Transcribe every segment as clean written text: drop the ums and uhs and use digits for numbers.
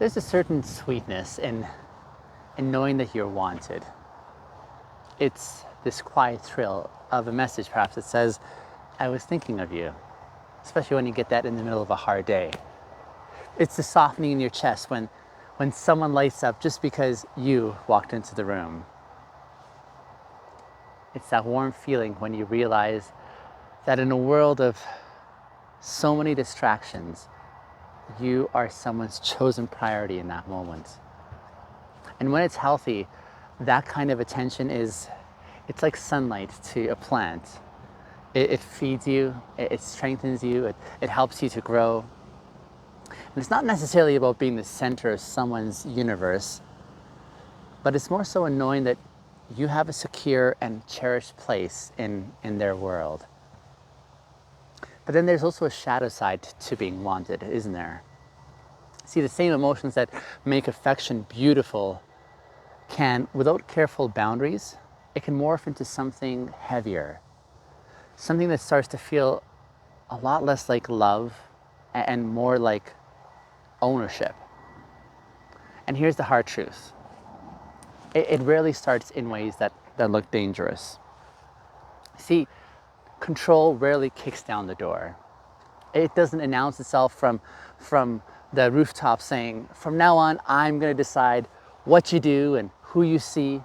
There's a certain sweetness in knowing that you're wanted. It's this quiet thrill of a message perhaps that says, I was thinking of you, especially when you get that in the middle of a hard day. It's the softening in your chest when someone lights up just because you walked into the room. It's that warm feeling when you realize that in a world of so many distractions, you are someone's chosen priority in that moment. And when it's healthy, that kind of attention it's like sunlight to a plant. It feeds you, it strengthens you, it helps you to grow. And it's not necessarily about being the center of someone's universe, but it's more so in knowing that you have a secure and cherished place in their world. But then there's also a shadow side to being wanted, isn't there? See, the same emotions that make affection beautiful can, without careful boundaries, it can morph into something heavier. Something that starts to feel a lot less like love and more like ownership. And here's the hard truth. It rarely starts in ways that look dangerous. See, control rarely kicks down the door. It doesn't announce itself from the rooftop saying, from now on, I'm going to decide what you do and who you see.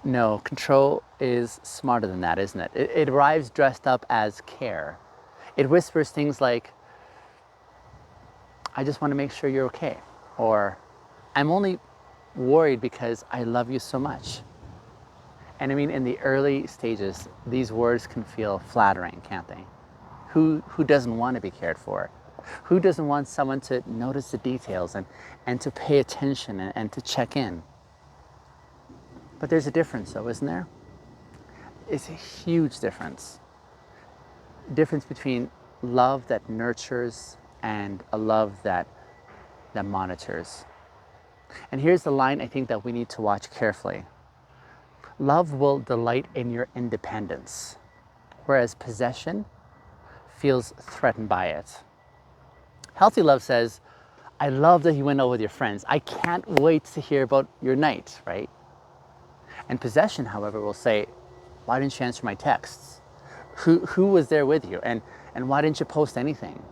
No, control is smarter than that, isn't it? It arrives dressed up as care. It whispers things like, I just want to make sure you're okay. Or, I'm only worried because I love you so much. And I mean, in the early stages, these words can feel flattering, can't they? Who doesn't want to be cared for? Who doesn't want someone to notice the details and to pay attention and to check in? But there's a difference though, isn't there? It's a huge difference. Difference between love that nurtures and a love that monitors. And here's the line I think that we need to watch carefully. Love will delight in your independence, whereas possession feels threatened by it. Healthy love says, I love that you went out with your friends. I can't wait to hear about your night, right? And possession, however, will say, why didn't you answer my texts? Who was there with you? And why didn't you post anything?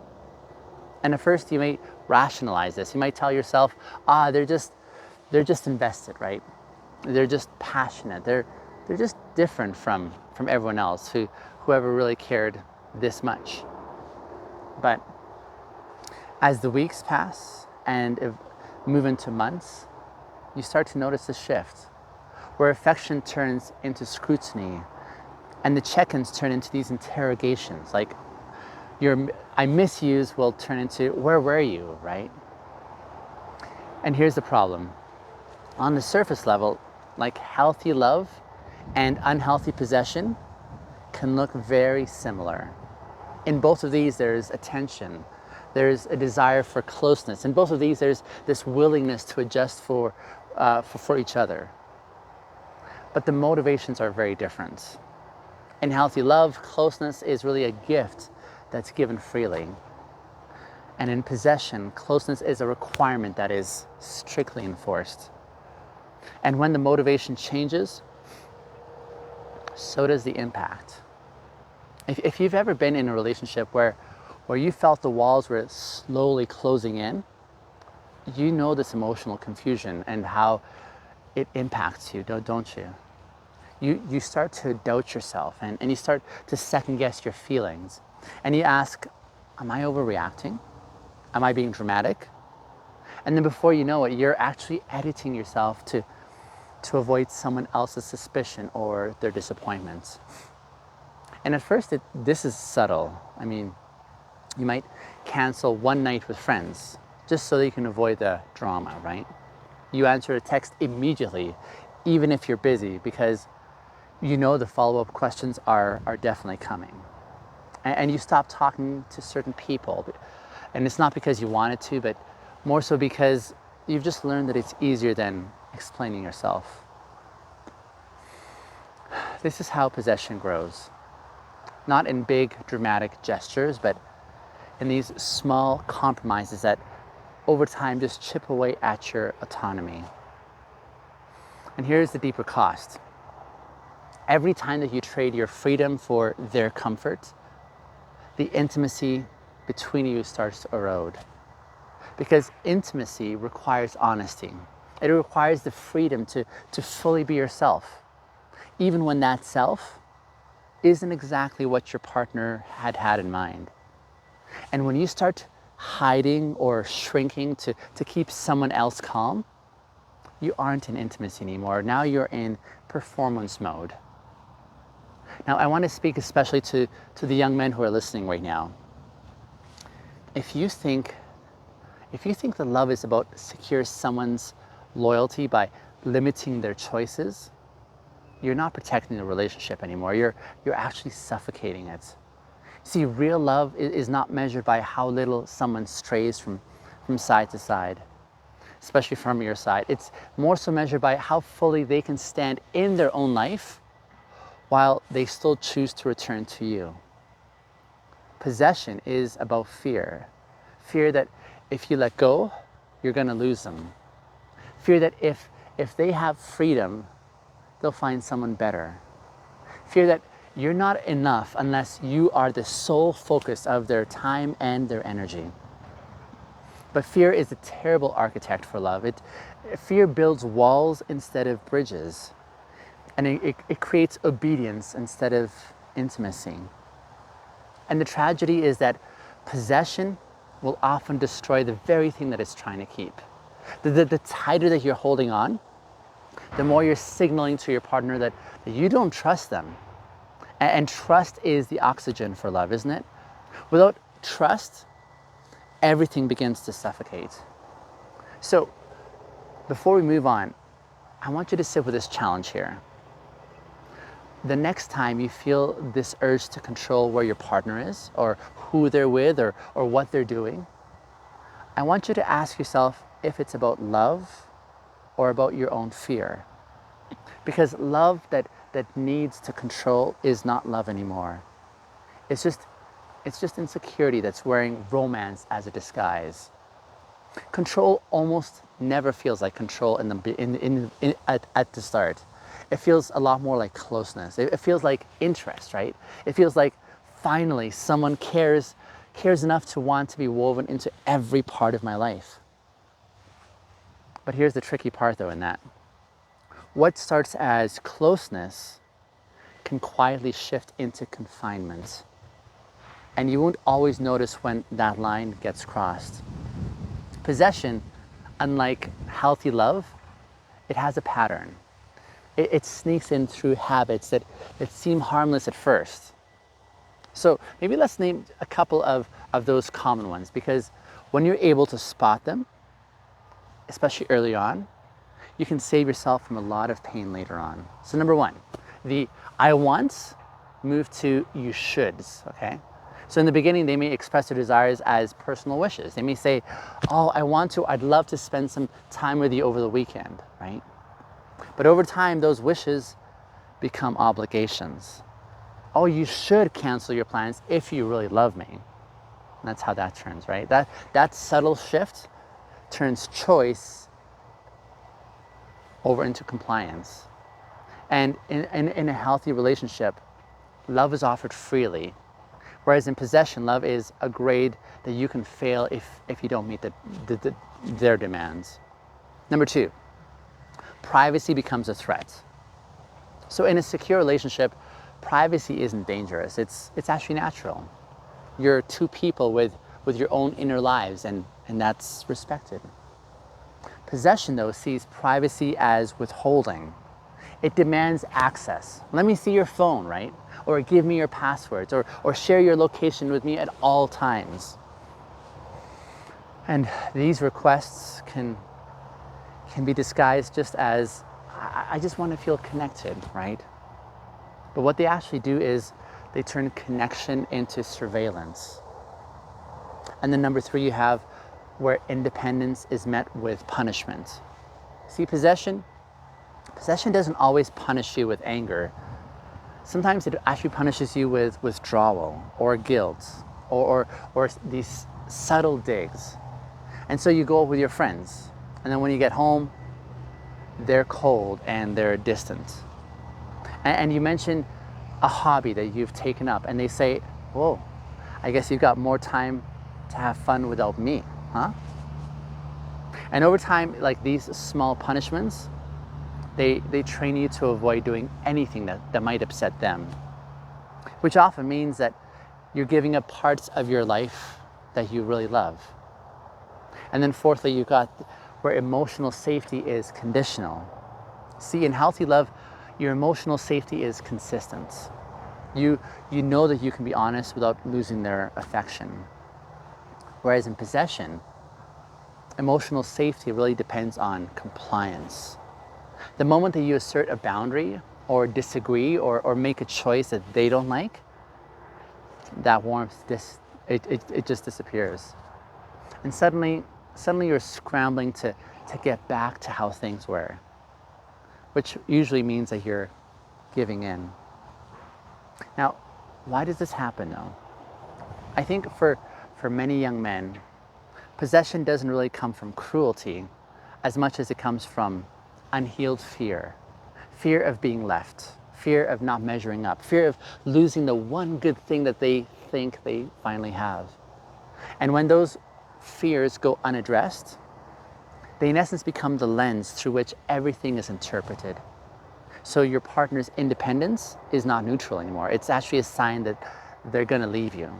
And at first you may rationalize this. You might tell yourself, they're just invested, right? They're just passionate. They're just different from everyone else who ever really cared this much. But as the weeks pass and move into months, you start to notice a shift where affection turns into scrutiny and the check-ins turn into these interrogations, like your I miss yous will turn into where were you, right? And here's the problem. On the surface level, like healthy love and unhealthy possession can look very similar. In both of these, there's attention, there's a desire for closeness. In both of these, there's this willingness to adjust for each other. But the motivations are very different. In healthy love, closeness is really a gift that's given freely. And in possession, closeness is a requirement that is strictly enforced. And when the motivation changes, so does the impact. If you've ever been in a relationship where you felt the walls were slowly closing in, you know this emotional confusion and how it impacts you, don't you? You start to doubt yourself and you start to second guess your feelings. And you ask, am I overreacting? Am I being dramatic? And then before you know it, you're actually editing yourself to avoid someone else's suspicion or their disappointments. And at first, this is subtle. I mean, you might cancel one night with friends just so that you can avoid the drama, right? You answer a text immediately, even if you're busy, because you know the follow-up questions are definitely coming. And you stop talking to certain people. And it's not because you wanted to, but more so because you've just learned that it's easier than explaining yourself. This is how possession grows. Not in big dramatic gestures, but in these small compromises that over time just chip away at your autonomy. And here's the deeper cost. Every time that you trade your freedom for their comfort, the intimacy between you starts to erode. Because intimacy requires honesty. It requires the freedom to fully be yourself, even when that self isn't exactly what your partner had in mind. And when you start hiding or shrinking to keep someone else calm, you aren't in intimacy anymore. Now you're in performance mode. Now I want to speak especially to the young men who are listening right now. If you think that love is about secure someone's loyalty by limiting their choices, you're not protecting the relationship anymore. You're actually suffocating it. See, real love is not measured by how little someone strays from side to side, especially from your side. It's more so measured by how fully they can stand in their own life while they still choose to return to you. Possession is about fear. Fear that if you let go, you're going to lose them. Fear that if they have freedom, they'll find someone better. Fear that you're not enough unless you are the sole focus of their time and their energy. But fear is a terrible architect for love. Fear builds walls instead of bridges. And it creates obedience instead of intimacy. And the tragedy is that possession will often destroy the very thing that it's trying to keep. The tighter that you're holding on, the more you're signaling to your partner that you don't trust them. And trust is the oxygen for love, isn't it? Without trust, everything begins to suffocate. So, before we move on, I want you to sit with this challenge here. The next time you feel this urge to control where your partner is, or who they're with, or what they're doing, I want you to ask yourself if it's about love or about your own fear. Because love that needs to control is not love anymore. It's just insecurity that's wearing romance as a disguise. Control almost never feels like control at the start. It feels a lot more like closeness. It feels like interest, right? It feels like finally someone cares enough to want to be woven into every part of my life. But here's the tricky part though in that. What starts as closeness can quietly shift into confinement. And you won't always notice when that line gets crossed. Possession, unlike healthy love, it has a pattern. It sneaks in through habits that seem harmless at first. So maybe let's name a couple of those common ones, because when you're able to spot them, especially early on, you can save yourself from a lot of pain later on. So number one, the I want move to you shoulds, okay? So in the beginning, they may express their desires as personal wishes. They may say, oh, I'd love to spend some time with you over the weekend, right? But over time, those wishes become obligations. Oh, you should cancel your plans if you really love me. And that's how that turns, right? That subtle shift turns choice over into compliance. And in a healthy relationship, love is offered freely. Whereas in possession, love is a grade that you can fail if you don't meet their demands. Number two, privacy becomes a threat. So in a secure relationship, privacy isn't dangerous. It's actually natural. You're two people with your own inner lives, and that's respected. Possession, though, sees privacy as withholding. It demands access. Let me see your phone, right? Or give me your passwords, or share your location with me at all times. And these requests can be disguised just as, I just want to feel connected, right? But what they actually do is they turn connection into surveillance. And then number three, you have where independence is met with punishment. See, possession doesn't always punish you with anger. Sometimes it actually punishes you with withdrawal or guilt or these subtle digs. And so you go out with your friends, and then when you get home, they're cold and they're distant. And you mention a hobby that you've taken up, and they say, whoa, I guess you've got more time to have fun without me, huh? And over time, like these small punishments, they train you to avoid doing anything that might upset them, which often means that you're giving up parts of your life that you really love. And then fourthly, you've got where emotional safety is conditional. See, in healthy love, your emotional safety is consistent. You know that you can be honest without losing their affection. Whereas in possession, emotional safety really depends on compliance. The moment that you assert a boundary or disagree or make a choice that they don't like, that warmth, it just disappears. And suddenly you're scrambling to get back to how things were, which usually means that you're giving in. Now, why does this happen though? I think for many young men, possession doesn't really come from cruelty as much as it comes from unhealed fear. Fear of being left, fear of not measuring up, fear of losing the one good thing that they think they finally have. And when those fears go unaddressed, they in essence become the lens through which everything is interpreted. So your partner's independence is not neutral anymore. It's actually a sign that they're gonna leave you.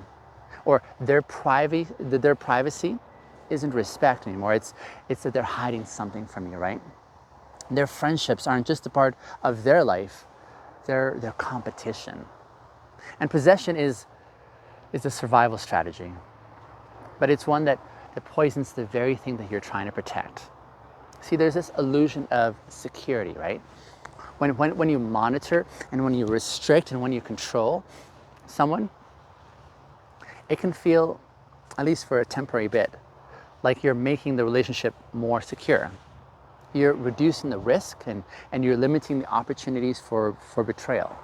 Or their privacy isn't respect anymore. It's that they're hiding something from you, right? Their friendships aren't just a part of their life, they're their competition. And possession is a survival strategy, but it's one that poisons the very thing that you're trying to protect. See, there's this illusion of security, right? When you monitor and when you restrict and when you control someone, it can feel, at least for a temporary bit, like you're making the relationship more secure. You're reducing the risk and you're limiting the opportunities for betrayal.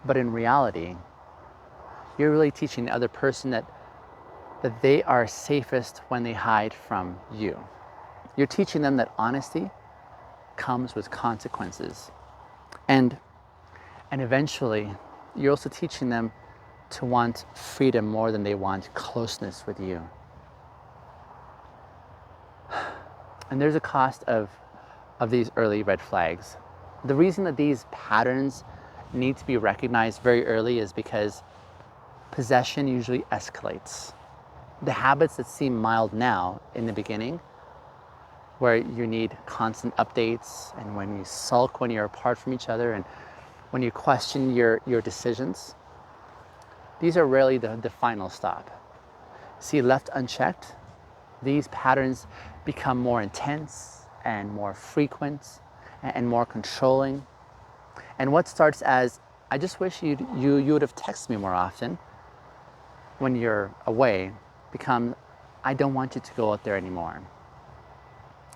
But in reality, you're really teaching the other person that they are safest when they hide from you. You're teaching them that honesty comes with consequences. And eventually, you're also teaching them to want freedom more than they want closeness with you. And there's a cost of these early red flags. The reason that these patterns need to be recognized very early is because possession usually escalates. The habits that seem mild now in the beginning, where you need constant updates and when you sulk when you're apart from each other and when you question your decisions, these are rarely the final stop. See, left unchecked, these patterns become more intense and more frequent and more controlling. And what starts as, I just wish you would have texted me more often when you're away, become, I don't want you to go out there anymore.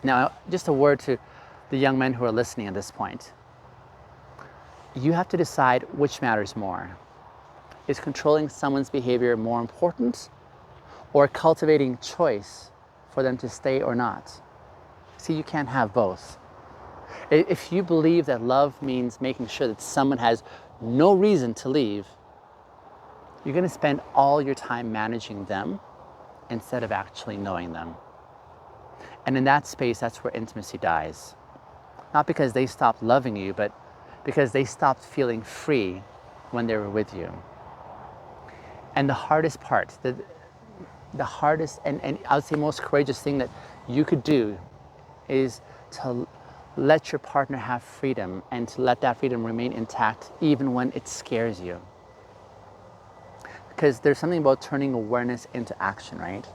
Now, just a word to the young men who are listening at this point. You have to decide which matters more. Is controlling someone's behavior more important, or cultivating choice for them to stay or not? See, you can't have both. If you believe that love means making sure that someone has no reason to leave, you're going to spend all your time managing them instead of actually knowing them. And in that space, that's where intimacy dies. Not because they stopped loving you, but because they stopped feeling free when they were with you. And the hardest part, the hardest and I would say most courageous thing that you could do is to let your partner have freedom and to let that freedom remain intact even when it scares you. Because there's something about turning awareness into action, right?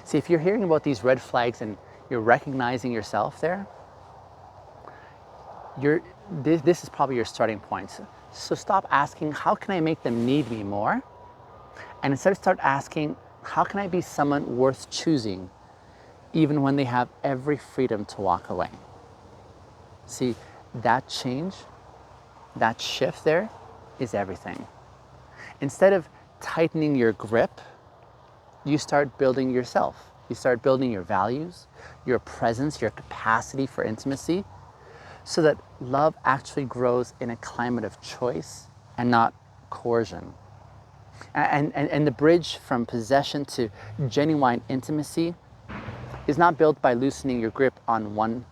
See, if you're hearing about these red flags and you're recognizing yourself there, this is probably your starting point. So stop asking, how can I make them need me more? And instead start asking, how can I be someone worth choosing even when they have every freedom to walk away? See, that change, that shift there is everything. Instead of tightening your grip, you start building yourself. You start building your values, your presence, your capacity for intimacy, so that love actually grows in a climate of choice and not coercion. And the bridge from possession to genuine intimacy is not built by loosening your grip on one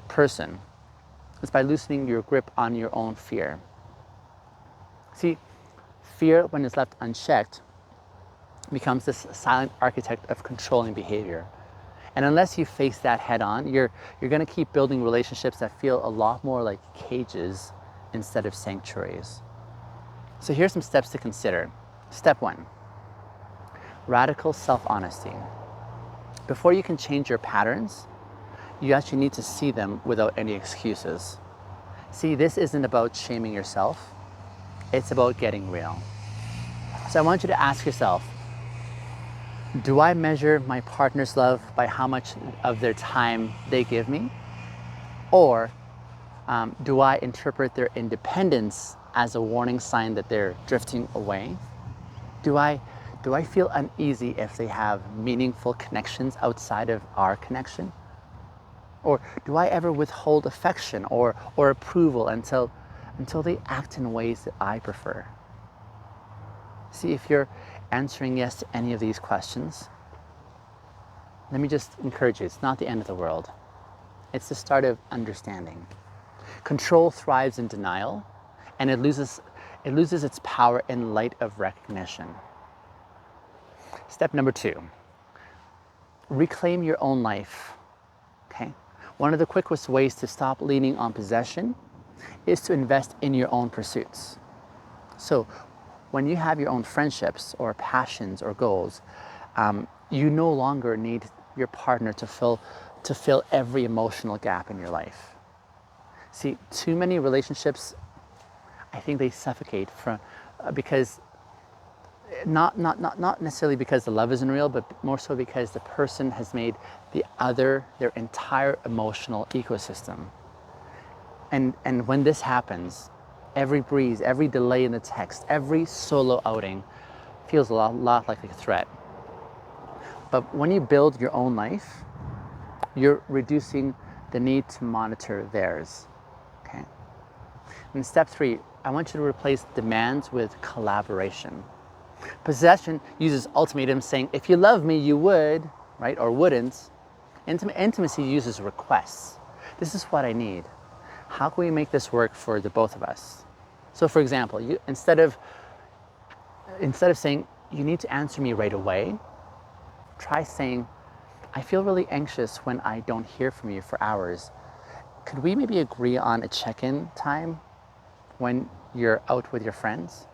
person. It's by loosening your grip on your own fear. See, fear, when it's left unchecked, becomes this silent architect of controlling behavior. And unless you face that head on, you're going to keep building relationships that feel a lot more like cages instead of sanctuaries. So here's some steps to consider. Step 1, radical self-honesty. Before you can change your patterns, you actually need to see them without any excuses. See, this isn't about shaming yourself. It's about getting real. So I want you to ask yourself, do I measure my partner's love by how much of their time they give me? Or do I interpret their independence as a warning sign that they're drifting away? Do I feel uneasy if they have meaningful connections outside of our connection? Or do I ever withhold affection or approval until they act in ways that I prefer? See, if you're answering yes to any of these questions, let me just encourage you, it's not the end of the world. It's the start of understanding. Control thrives in denial, and it loses its power in light of recognition. Step number 2, reclaim your own life. Okay? One of the quickest ways to stop leaning on possession is to invest in your own pursuits. So when you have your own friendships or passions or goals, you no longer need your partner to fill every emotional gap in your life. See, too many relationships, I think they suffocate because not necessarily because the love isn't real, but more so because the person has made the other their entire emotional ecosystem. And when this happens, every breeze, every delay in the text, every solo outing feels a lot like a threat. But when you build your own life, you're reducing the need to monitor theirs. Okay? And step 3, I want you to replace demands with collaboration. Possession uses ultimatums saying, if you love me, you would, right, or wouldn't. Intimacy uses requests. This is what I need. How can we make this work for the both of us? So for example, instead of saying, you need to answer me right away, try saying, I feel really anxious when I don't hear from you for hours. Could we maybe agree on a check-in time when you're out with your friends?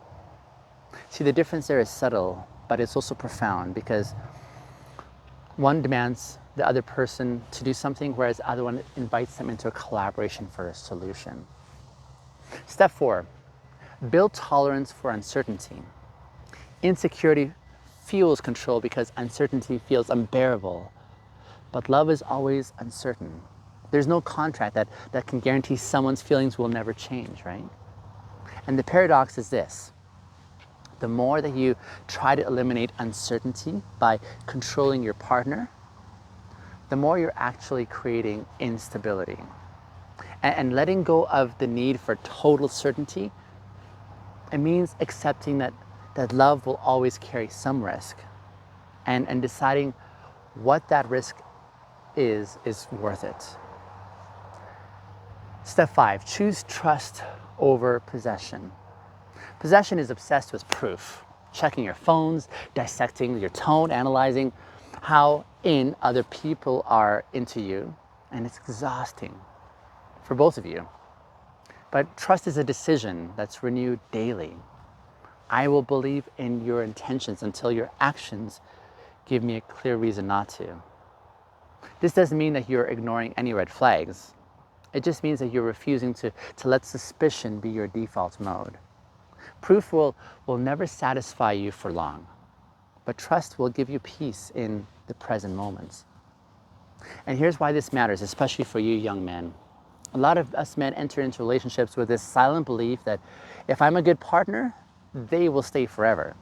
See, the difference there is subtle, but it's also profound, because one demands the other person to do something, whereas the other one invites them into a collaboration for a solution. Step 4, build tolerance for uncertainty. Insecurity fuels control because uncertainty feels unbearable, but love is always uncertain. There's no contract that can guarantee someone's feelings will never change, right? And the paradox is this: the more that you try to eliminate uncertainty by controlling your partner, the more you're actually creating instability. And letting go of the need for total certainty, it means accepting that love will always carry some risk, and deciding what that risk is worth it. Step 5, choose trust over possession. Possession is obsessed with proof, checking your phones, dissecting your tone, analyzing how in other people are into you, and it's exhausting for both of you. But trust is a decision that's renewed daily. I will believe in your intentions until your actions give me a clear reason not to. This doesn't mean that you're ignoring any red flags. It just means that you're refusing to let suspicion be your default mode. Proof will never satisfy you for long, but trust will give you peace in the present moments. And here's why this matters, especially for you young men. A lot of us men enter into relationships with this silent belief that if I'm a good partner, they will stay forever.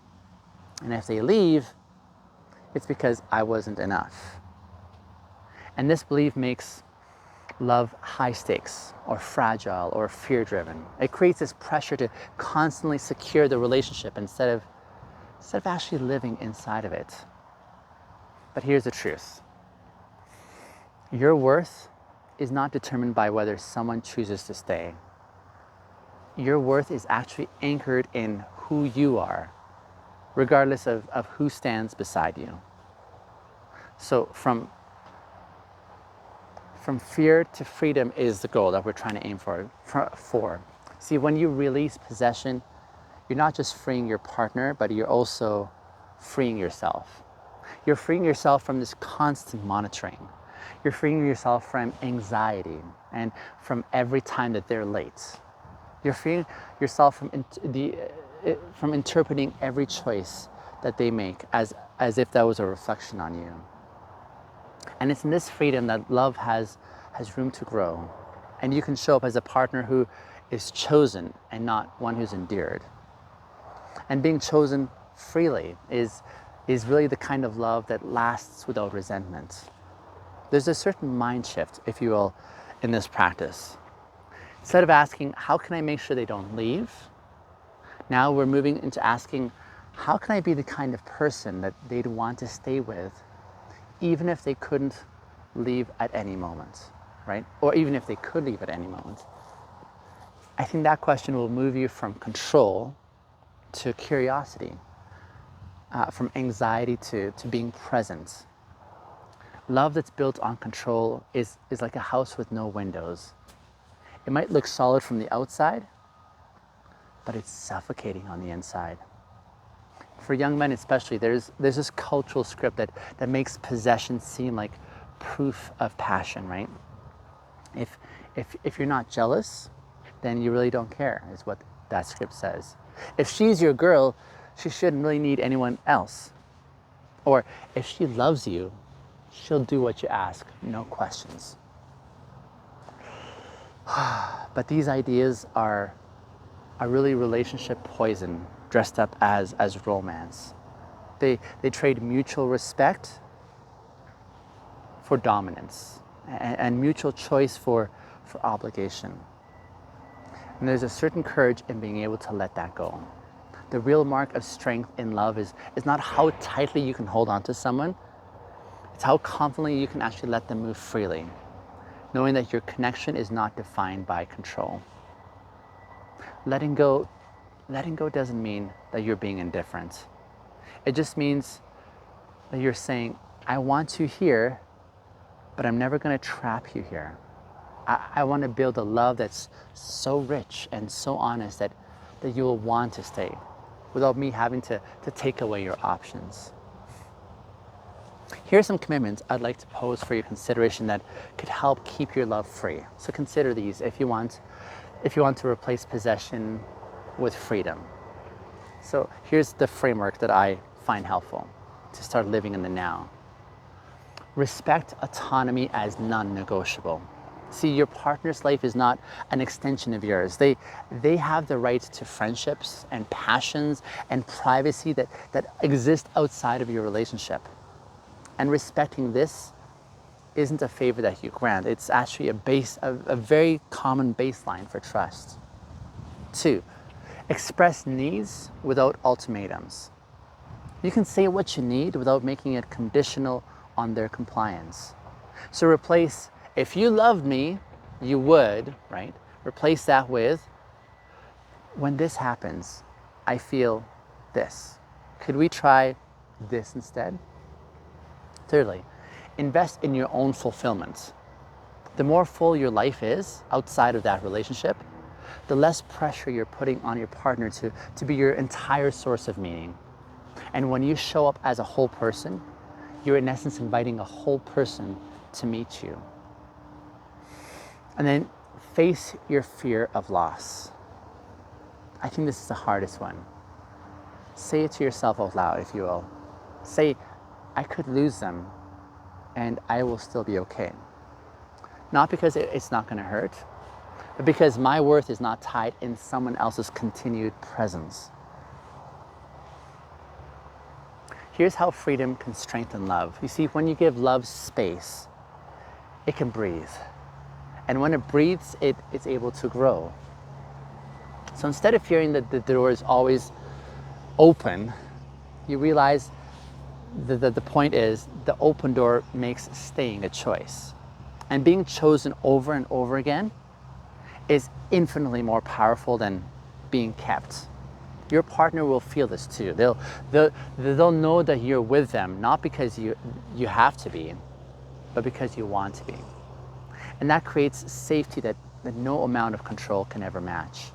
And if they leave, It's because I wasn't enough. And this belief makes love high stakes or fragile or fear driven. It creates this pressure to constantly secure the relationship instead of actually living inside of it. But here's the truth. Your worth is not determined by whether someone chooses to stay. Your worth is actually anchored in who you are, regardless of who stands beside you. So from fear to freedom is the goal that we're trying to aim for. See, when you release possession, you're not just freeing your partner, but you're also freeing yourself. You're freeing yourself from this constant monitoring. You're freeing yourself from anxiety and from every time that they're late. You're freeing yourself from interpreting every choice that they make as if that was a reflection on you. And it's in this freedom that love has room to grow. And you can show up as a partner who is chosen and not one who's endeared. And being chosen freely is really the kind of love that lasts without resentment. There's a certain mind shift, if you will, in this practice. Instead of asking, how can I make sure they don't leave? Now we're moving into asking, how can I be the kind of person that they'd want to stay with, even if they couldn't leave at any moment, right? Or even if they could leave at any moment. I think that question will move you from control to curiosity, from anxiety to being present. Love that's built on control is like a house with no windows. It might look solid from the outside, but it's suffocating on the inside. For young men especially, there's this cultural script that makes possession seem like proof of passion, right? If you're not jealous, then you really don't care, is what that script says. If she's your girl, she shouldn't really need anyone else. Or if she loves you, she'll do what you ask, no questions. But these ideas are really relationship poison dressed up as romance. They trade mutual respect for dominance and mutual choice for obligation. And there's a certain courage in being able to let that go. The real mark of strength in love is not how tightly you can hold on to someone, it's how confidently you can actually let them move freely, knowing that your connection is not defined by control. Letting go doesn't mean that you're being indifferent. It just means that you're saying, I want you here, but I'm never going to trap you here. I want to build a love that's so rich and so honest that you will want to stay without me having to take away your options. Here are some commitments I'd like to pose for your consideration that could help keep your love free. So consider these if you want to replace possession with freedom. So here's the framework that I find helpful to start living in the now. Respect autonomy as non-negotiable. See, your partner's life is not an extension of yours. They have the right to friendships and passions and privacy that exist outside of your relationship. And respecting this isn't a favor that you grant. It's actually a very common baseline for trust. 2, express needs without ultimatums. You can say what you need without making it conditional on their compliance. So replace, if you loved me, you would, right? Replace that with, when this happens, I feel this. Could we try this instead? Thirdly, invest in your own fulfillment. The more full your life is outside of that relationship, the less pressure you're putting on your partner to be your entire source of meaning. And when you show up as a whole person, you're in essence inviting a whole person to meet you. And then face your fear of loss. I think this is the hardest one. Say it to yourself out loud, if you will. Say, I could lose them and I will still be okay. Not because it's not going to hurt, but because my worth is not tied in someone else's continued presence. Here's how freedom can strengthen love. You see, when you give love space, it can breathe. And when it breathes, it's able to grow. So instead of fearing that the door is always open, you realize the point is the open door makes staying a choice. And being chosen over and over again is infinitely more powerful than being kept. Your partner will feel this too. They'll know that you're with them, not because you have to be, but because you want to be. And that creates safety that no amount of control can ever match.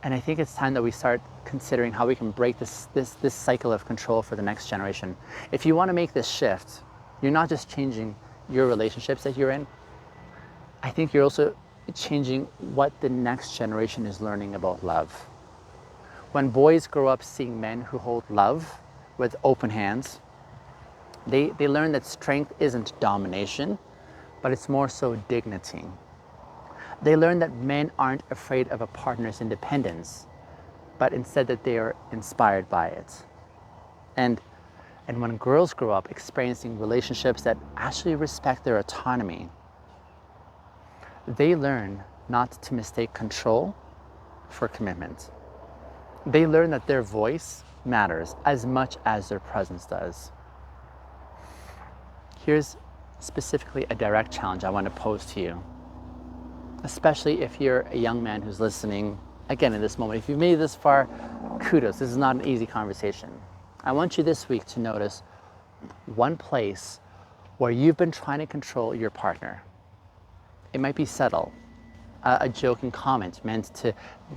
And I think it's time that we start considering how we can break this cycle of control for the next generation. If you want to make this shift, you're not just changing your relationships that you're in. I think you're also changing what the next generation is learning about love. When boys grow up seeing men who hold love with open hands, they learn that strength isn't domination, but it's more so dignity. They learn that men aren't afraid of a partner's independence, but instead that they are inspired by it. And when girls grow up experiencing relationships that actually respect their autonomy, they learn not to mistake control for commitment. They learn that their voice matters as much as their presence does. Here's specifically a direct challenge I want to pose to you, especially if you're a young man who's listening, again, in this moment. If you've made it this far, kudos. This is not an easy conversation. I want you this week to notice one place where you've been trying to control your partner. It might be subtle, a joking comment meant to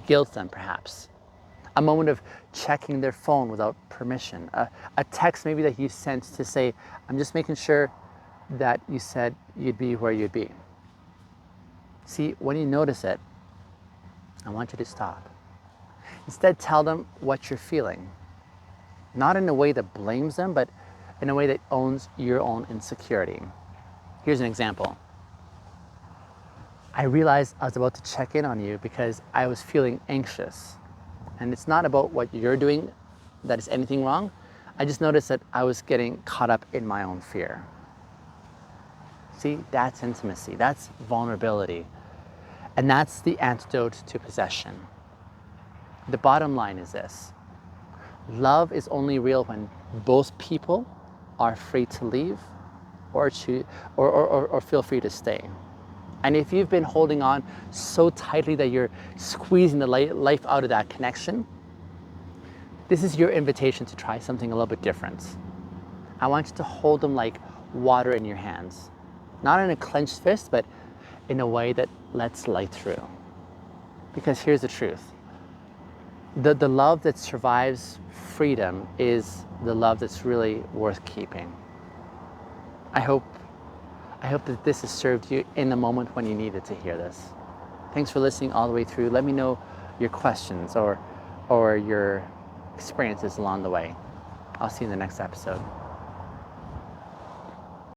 guilt them perhaps, a moment of checking their phone without permission, a text maybe that you sent to say, I'm just making sure that you said you'd be where you'd be. See, when you notice it, I want you to stop. Instead, tell them what you're feeling, not in a way that blames them, but in a way that owns your own insecurity. Here's an example. I realized I was about to check in on you because I was feeling anxious. And it's not about what you're doing that is anything wrong. I just noticed that I was getting caught up in my own fear. See, that's intimacy, that's vulnerability. And that's the antidote to possession. The bottom line is this: love is only real when both people are free to leave or feel free to stay. And if you've been holding on so tightly that you're squeezing the life out of that connection, this is your invitation to try something a little bit different. I want you to hold them like water in your hands, not in a clenched fist, but in a way that lets light through. Because here's the truth. The love that survives freedom is the love that's really worth keeping. I hope that this has served you in the moment when you needed to hear this. Thanks for listening all the way through. Let me know your questions or your experiences along the way. I'll see you in the next episode.